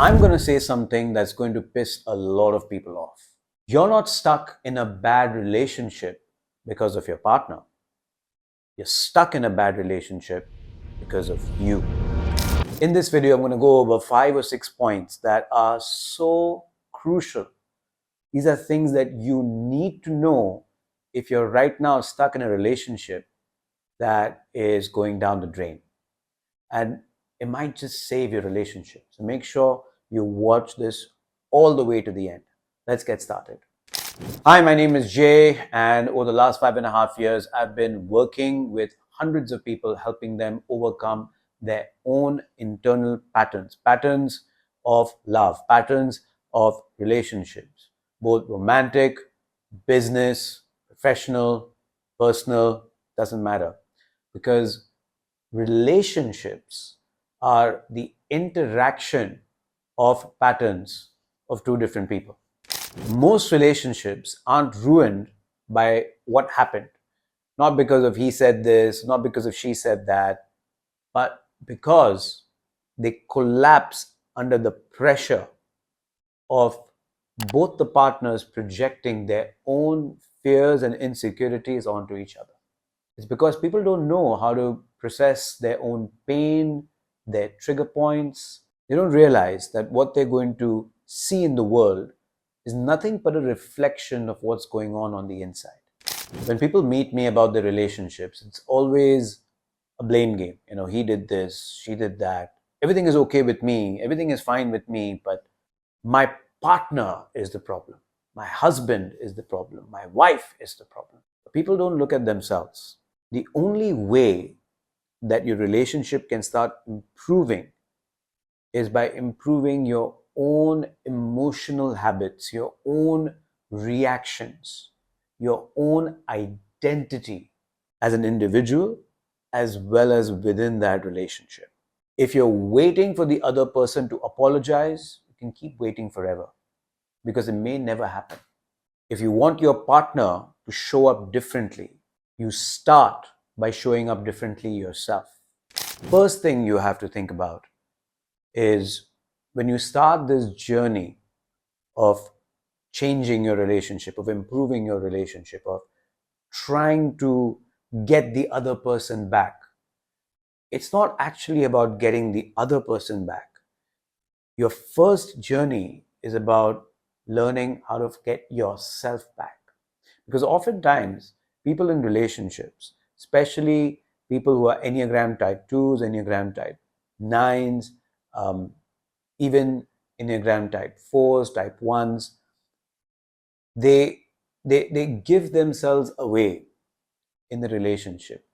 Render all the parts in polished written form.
I'm going to say something that's going to piss a lot of people off. You're not stuck in a bad relationship because of your partner. You're stuck in a bad relationship because of you. In this video, I'm going to go over 5 or 6 points that are so crucial. These are things that you need to know if you're right now stuck in a relationship that is going down the drain. And it might just save your relationship. So make sure you watch this all the way to the end. Let's get started. Hi, my name is Jay, and over the last 5.5 years, I've been working with hundreds of people, helping them overcome their own internal patterns of love, patterns of relationships, both romantic, business, professional, personal, doesn't matter. Because relationships are the interaction of patterns of two different people. Most relationships aren't ruined by what happened, not because of he said this, not because of she said that, but because they collapse under the pressure of both the partners projecting their own fears and insecurities onto each other. It's because people don't know how to process their own pain, their trigger points. They don't realize that what they're going to see in the world is nothing but a reflection of what's going on the inside. When people meet me about their relationships, it's always a blame game. He did this, she did that. Everything is okay with me, everything is fine with me, but my partner is the problem. My husband is the problem. My wife is the problem. People don't look at themselves. The only way that your relationship can start improving is by improving your own emotional habits, your own reactions, your own identity as an individual, as well as within that relationship. If you're waiting for the other person to apologize, you can keep waiting forever because it may never happen. If you want your partner to show up differently, you start by showing up differently yourself. First thing you have to think about is when you start this journey of changing your relationship, of improving your relationship, of trying to get the other person back, it's not actually about getting the other person back. Your first journey is about learning how to get yourself back. Because oftentimes, people in relationships, especially people who are Enneagram type 2s, Enneagram type 9s, even Enneagram type 4s, type 1s, they give themselves away in the relationship,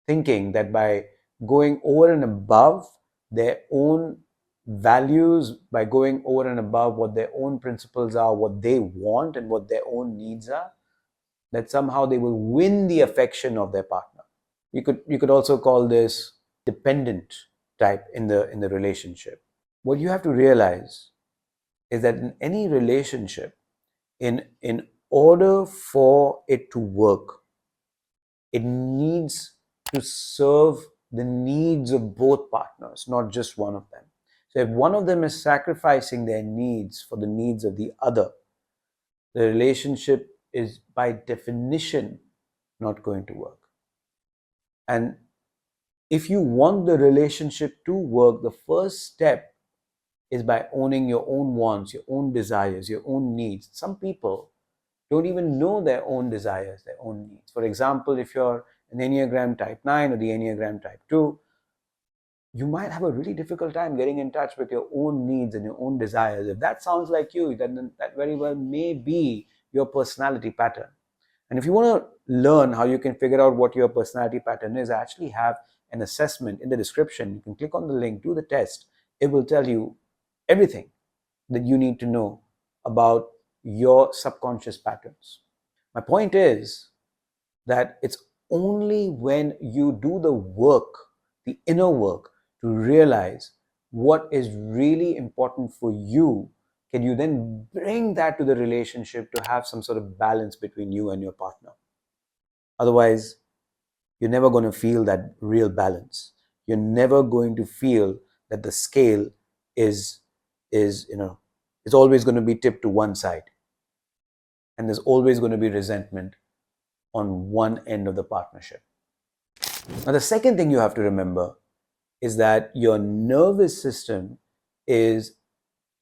thinking that by going over and above their own values, by going over and above what their own principles are, what they want and what their own needs are, that somehow they will win the affection of their partner. You could also call this dependent type in the relationship. What you have to realize is that in any relationship, in order for it to work, it needs to serve the needs of both partners, not just one of them. So if one of them is sacrificing their needs for the needs of the other, the relationship is by definition not going to work. And if you want the relationship to work, the first step is by owning your own wants, your own desires, your own needs. Some people don't even know their own desires, their own needs. For example, if you're an Enneagram type 9 or the Enneagram type 2, you might have a really difficult time getting in touch with your own needs and your own desires. If that sounds like you, then that very well may be your personality pattern. And if you want to learn how you can figure out what your personality pattern is, I actually have an assessment in the description. You can click on the link, do the test. It will tell you everything that you need to know about your subconscious patterns. My point is that it's only when you do the work, the inner work, to realize what is really important for you, can you then bring that to the relationship to have some sort of balance between you and your partner. Otherwise, you're never going to feel that real balance. You're never going to feel that the scale is is, it's always going to be tipped to one side, and there's always going to be resentment on one end of the partnership. Now, the second thing you have to remember is that your nervous system is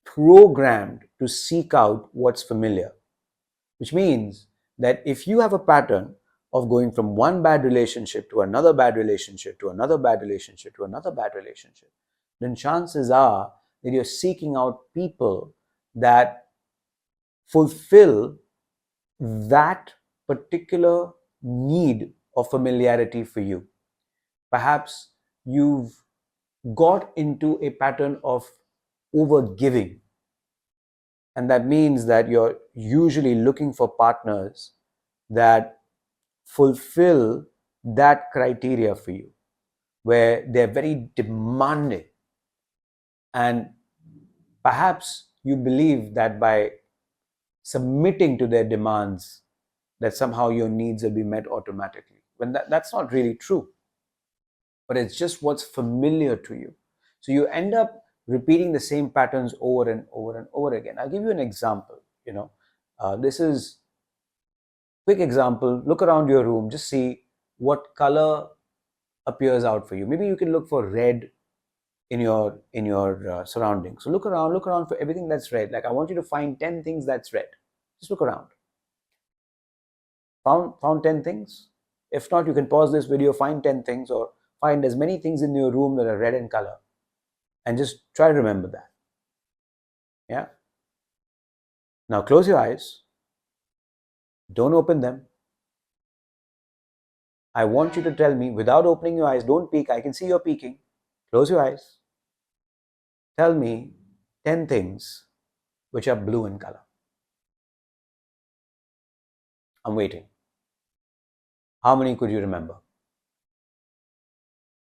programmed to seek out what's familiar, which means that if you have a pattern of going from one bad relationship to another bad relationship to another bad relationship to another bad relationship, then chances are that you're seeking out people that fulfill that particular need of familiarity for you. Perhaps you've got into a pattern of overgiving, and that means that you're usually looking for partners that fulfill that criteria for you, where they're very demanding, and perhaps you believe that by submitting to their demands that somehow your needs will be met automatically, when that's not really true, but it's just what's familiar to you. So you end up repeating the same patterns over and over and over again. I'll give you an example. This is quick example. Look around your room, just see what color appears out for you. Maybe you can look for red in your surroundings. So look around for everything that's red. Like, I want you to find 10 things that's red. Just look around. Found 10 things? If not, you can pause this video, find 10 things, or find as many things in your room that are red in color, and just try to remember that. Yeah. Now close your eyes. Don't open them. I want you to tell me, without opening your eyes, don't peek. I can see you're peeking. Close your eyes. Tell me 10 things which are blue in color. I'm waiting. How many could you remember?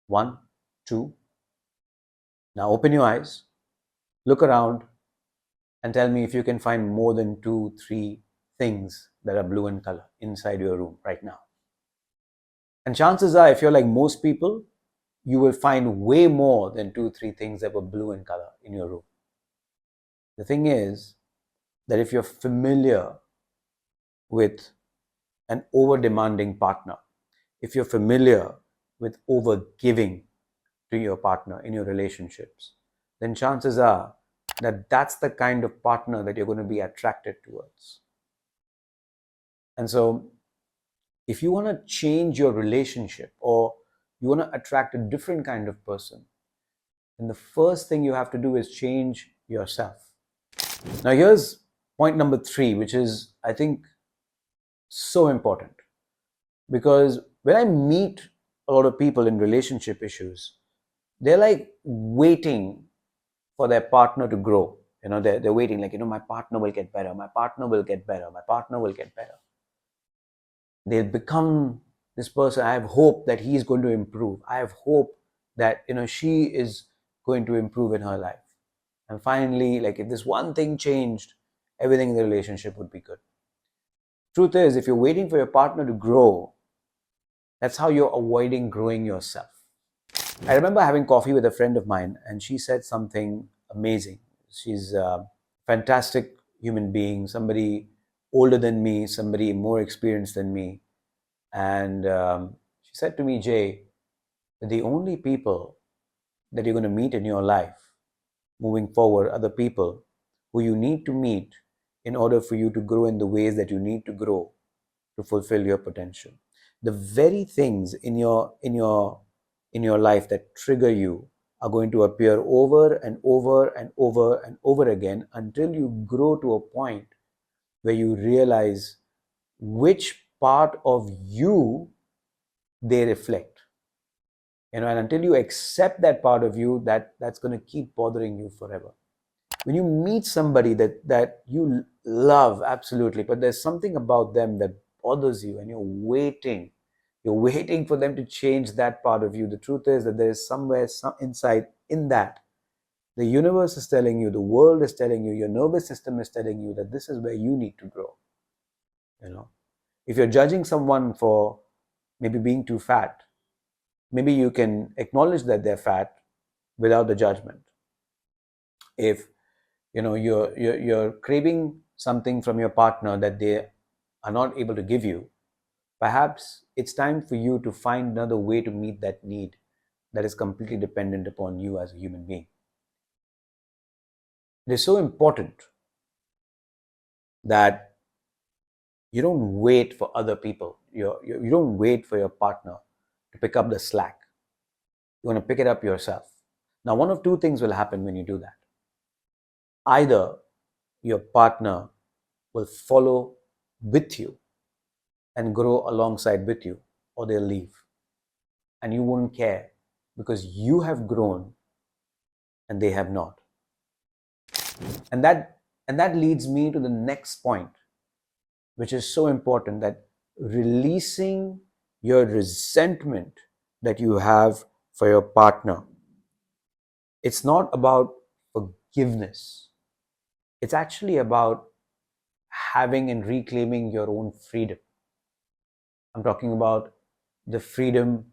1, 2. Now open your eyes, look around, and tell me if you can find more than 2, 3 things that are blue in color inside your room right now. And chances are, if you're like most people, you will find way more than 2, 3 things that were blue in color in your room. The thing is that if you're familiar with an over-demanding partner, if you're familiar with over-giving to your partner in your relationships, then chances are that that's the kind of partner that you're going to be attracted towards. And so if you want to change your relationship, or you want to attract a different kind of person, then the first thing you have to do is change yourself. Now here's point number 3, which is, I think, so important, because when I meet a lot of people in relationship issues, they're like waiting for their partner to grow. They're waiting, like, my partner will get better, my partner will get better, my partner will get better. They'll become this person. I have hope that he's going to improve. I have hope that she is going to improve in her life. And finally, like, if this one thing changed, everything in the relationship would be good. Truth is, if you're waiting for your partner to grow, that's how you're avoiding growing yourself. I remember having coffee with a friend of mine, and she said something amazing. She's a fantastic human being, somebody older than me, somebody more experienced than me. And she said to me, Jay, that the only people that you're going to meet in your life moving forward are the people who you need to meet in order for you to grow in the ways that you need to grow to fulfill your potential. The very things in your life that trigger you are going to appear over and over and over and over again until you grow to a point where you realize which part of you they reflect. And until you accept that part of you, that's going to keep bothering you forever. When you meet somebody that you love absolutely, but there's something about them that bothers you, and you're waiting for them to change that part of you, the truth is that there is somewhere inside in that, the universe is telling you, the world is telling you, your nervous system is telling you that this is where you need to grow. If you're judging someone for maybe being too fat, maybe you can acknowledge that they're fat without the judgment. If You're craving something from your partner that they are not able to give you. Perhaps it's time for you to find another way to meet that need that is completely dependent upon you as a human being. It is so important that you don't wait for other people. You don't wait for your partner to pick up the slack. You want to pick it up yourself. Now, one of two things will happen when you do that. Either your partner will follow with you and grow alongside with you, or they'll leave. And you won't care because you have grown and they have not. And that leads me to the next point, which is so important, that releasing your resentment that you have for your partner. It's not about forgiveness. It's actually about having and reclaiming your own freedom. I'm talking about the freedom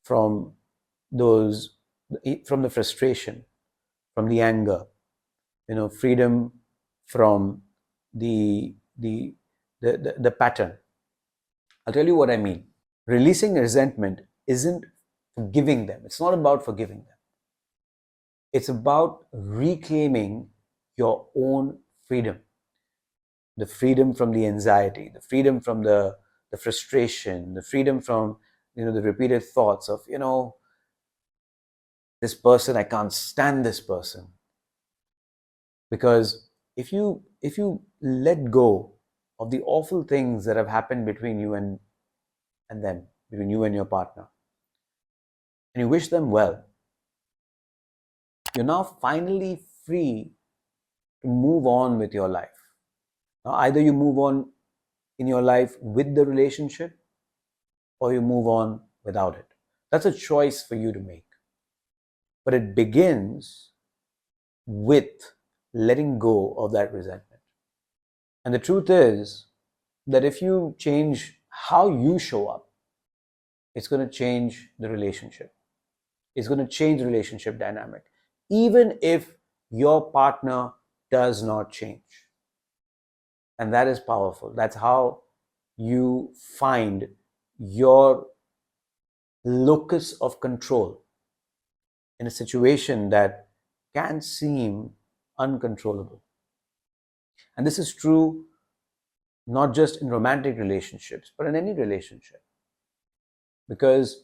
from from the frustration, from the anger, freedom from the pattern. I'll tell you what I mean. Releasing resentment isn't forgiving them. It's not about forgiving them. It's about reclaiming your own freedom. The freedom from the anxiety, the freedom from the frustration, the freedom from the repeated thoughts of this person, I can't stand this person. Because if you let go of the awful things that have happened between you and them, between you and your partner, and you wish them well, you're now finally free to move on with your life. Now, either you move on in your life with the relationship, or you move on without it. That's a choice for you to make. But it begins with letting go of that resentment. And the truth is that if you change how you show up, it's going to change the relationship. It's going to change the relationship dynamic, even if your partner does not change. And that is powerful. That's how you find your locus of control in a situation that can seem uncontrollable. And this is true not just in romantic relationships, but in any relationship. Because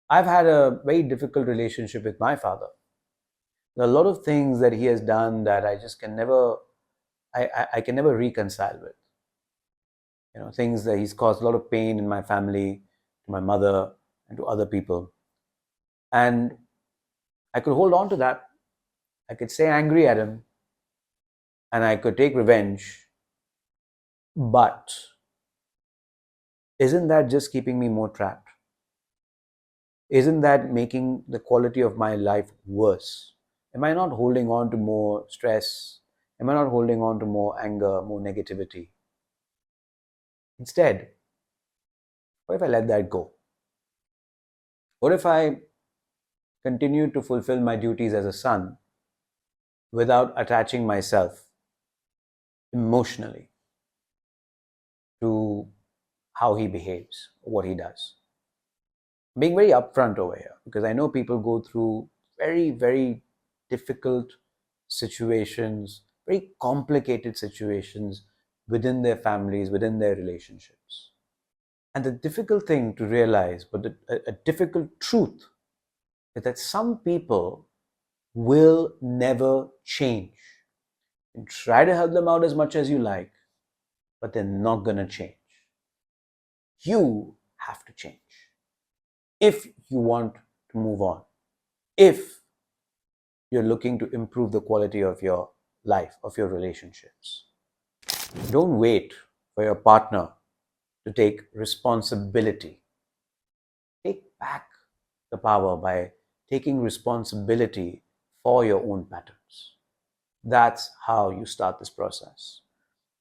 I've had a very difficult relationship with my father. There are a lot of things that he has done that I just can never, I can never reconcile with. Things that he's caused a lot of pain in my family, to my mother, and to other people. And I could hold on to that. I could stay angry at him, and I could take revenge. But isn't that just keeping me more trapped? Isn't that making the quality of my life worse? Am I not holding on to more stress? Am I not holding on to more anger, more negativity? Instead, what if I let that go? What if I continue to fulfill my duties as a son without attaching myself emotionally to how he behaves, what he does? Being very upfront over here, because I know people go through very, very difficult situations, very complicated situations within their families, within their relationships. And the difficult thing to realize, but a difficult truth, is that some people will never change. You try to help them out as much as you like, but they're not going to change. You have to change if you want to move on, if you're looking to improve the quality of your life, of your relationships. Don't wait for your partner to take responsibility. Take back the power by taking responsibility for your own patterns. That's how you start this process.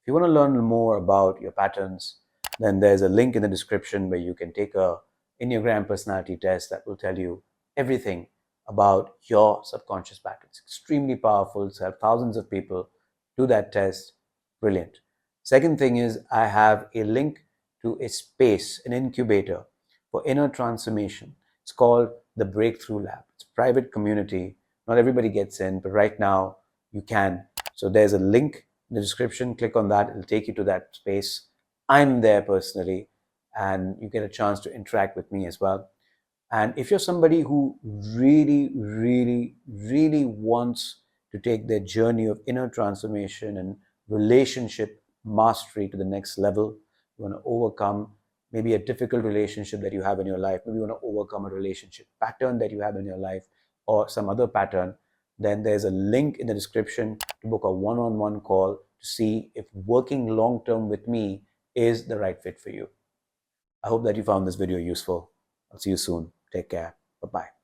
If you want to learn more about your patterns, then there's a link in the description where you can take a Enneagram personality test that will tell you everything about your subconscious patterns. Extremely powerful. So I have thousands of people do that test. Brilliant. Second thing is I have a link to a space, an incubator for inner transformation. It's called the Breakthrough Lab. It's a private community. Not everybody gets in, but right now you can. So there's a link in the description. Click on that. It'll take you to that space. I'm there personally, and you get a chance to interact with me as well. And if you're somebody who really, really, really wants to take their journey of inner transformation and relationship mastery to the next level, you want to overcome maybe a difficult relationship that you have in your life, maybe you want to overcome a relationship pattern that you have in your life or some other pattern, then there's a link in the description to book a one-on-one call to see if working long-term with me is the right fit for you. I hope that you found this video useful. I'll see you soon. Take care. Bye-bye.